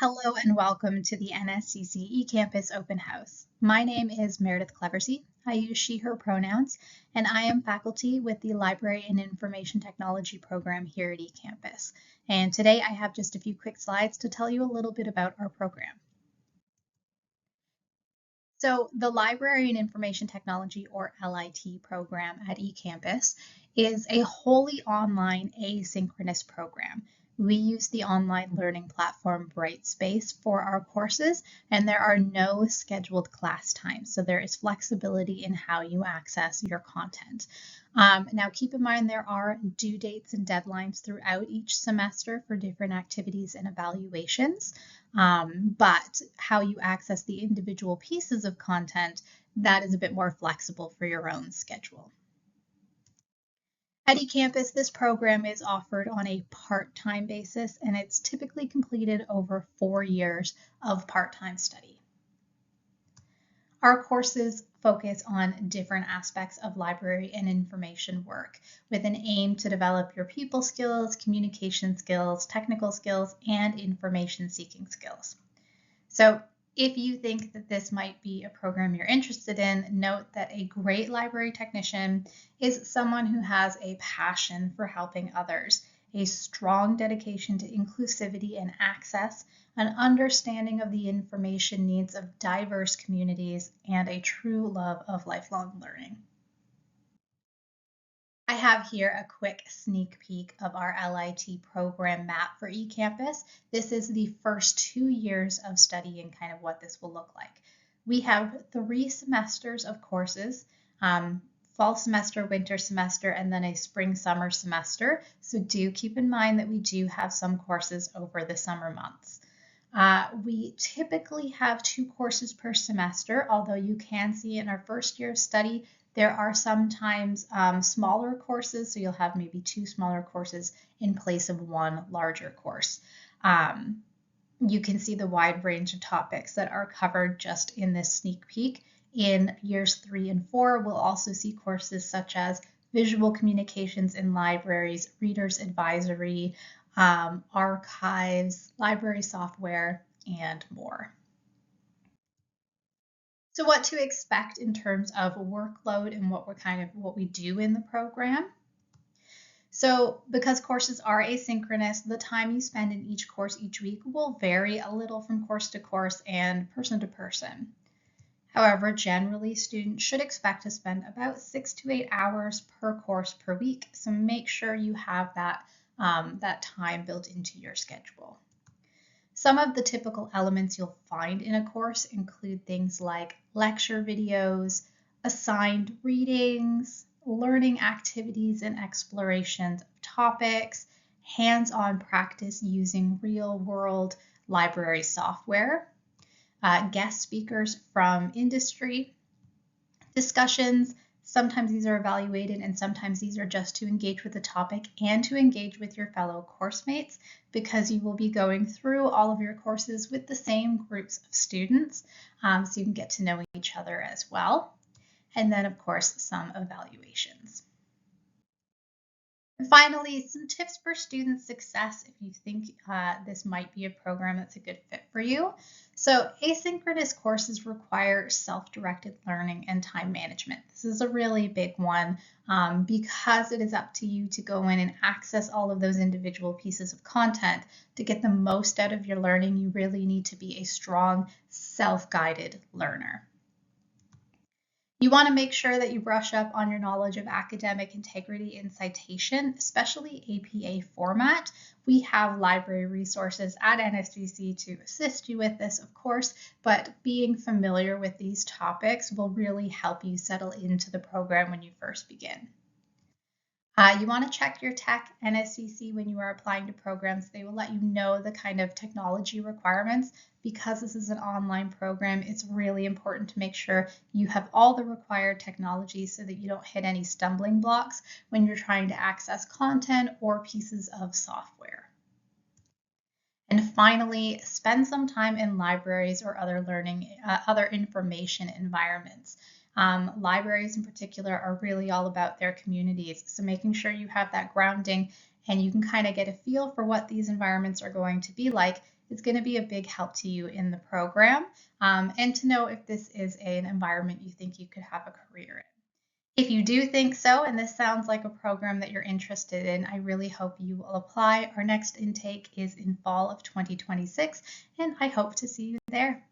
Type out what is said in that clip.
Hello and welcome to the NSCC eCampus Open House. My name is Meredith Cleversey. I use she, her pronouns, and I am faculty with the Library and Information Technology program here at eCampus. And today I have just a few quick slides to tell you a little bit about our program. So the Library and Information Technology, or LIT program at eCampus, is a wholly online asynchronous program. We use the online learning platform Brightspace for our courses, and there are no scheduled class times, so there is flexibility in how you access your content. Now keep in mind there are due dates and deadlines throughout each semester for different activities and evaluations, but how you access the individual pieces of content, that is a bit more flexible for your own schedule. At eCampus, this program is offered on a part-time basis, and it's typically completed over 4 years of part-time study. Our courses focus on different aspects of library and information work with an aim to develop your people skills, communication skills, technical skills, and information seeking skills. So if you think that this might be a program you're interested in, note that a great library technician is someone who has a passion for helping others, a strong dedication to inclusivity and access, an understanding of the information needs of diverse communities, and a true love of lifelong learning. I have here a quick sneak peek of our LIT program map for eCampus. This is the first 2 years of study and kind of what this will look like. We have 3 semesters of courses, fall semester, winter semester, and then a spring-summer semester. So do keep in mind that we do have some courses over the summer months. We typically have 2 courses per semester, although you can see in our first year of study, there are sometimes smaller courses, so you'll have maybe 2 smaller courses in place of 1 larger course. You can see the wide range of topics that are covered just in this sneak peek. In years 3 and 4, we'll also see courses such as visual communications in libraries, readers advisory, archives, library software, and more. So what to expect in terms of workload and what we do in the program. So because courses are asynchronous, the time you spend in each course each week will vary a little from course to course and person to person. However, generally students should expect to spend about 6 to 8 hours per course per week. So make sure you have that time built into your schedule. Some of the typical elements you'll find in a course include things like lecture videos, assigned readings, learning activities and explorations of topics, hands-on practice using real-world library software, guest speakers from industry, discussions. Sometimes these are evaluated and sometimes these are just to engage with the topic and to engage with your fellow course mates, because you will be going through all of your courses with the same groups of students, so you can get to know each other as well. And then of course some evaluations. And finally, some tips for student success if you think this might be a program that's a good fit for you. So asynchronous courses require self-directed learning and time management. This is a really big one because it is up to you to go in and access all of those individual pieces of content. To get the most out of your learning, you really need to be a strong self-guided learner. You want to make sure that you brush up on your knowledge of academic integrity and citation, especially APA format. We have library resources at NSCC to assist you with this, of course, but being familiar with these topics will really help you settle into the program when you first begin. You want to check your tech NSCC when you are applying to programs. They will let you know the kind of technology requirements. Because this is an online program, it's really important to make sure you have all the required technology so that you don't hit any stumbling blocks when you're trying to access content or pieces of software. And finally, spend some time in libraries or other information environments. Libraries in particular are really all about their communities, so making sure you have that grounding and you can kind of get a feel for what these environments are going to be like, it's going to be a big help to you in the program, and to know if this is an environment you think you could have a career in. If you do think so, and this sounds like a program that you're interested in, I really hope you will apply. Our next intake is in fall of 2026, and I hope to see you there.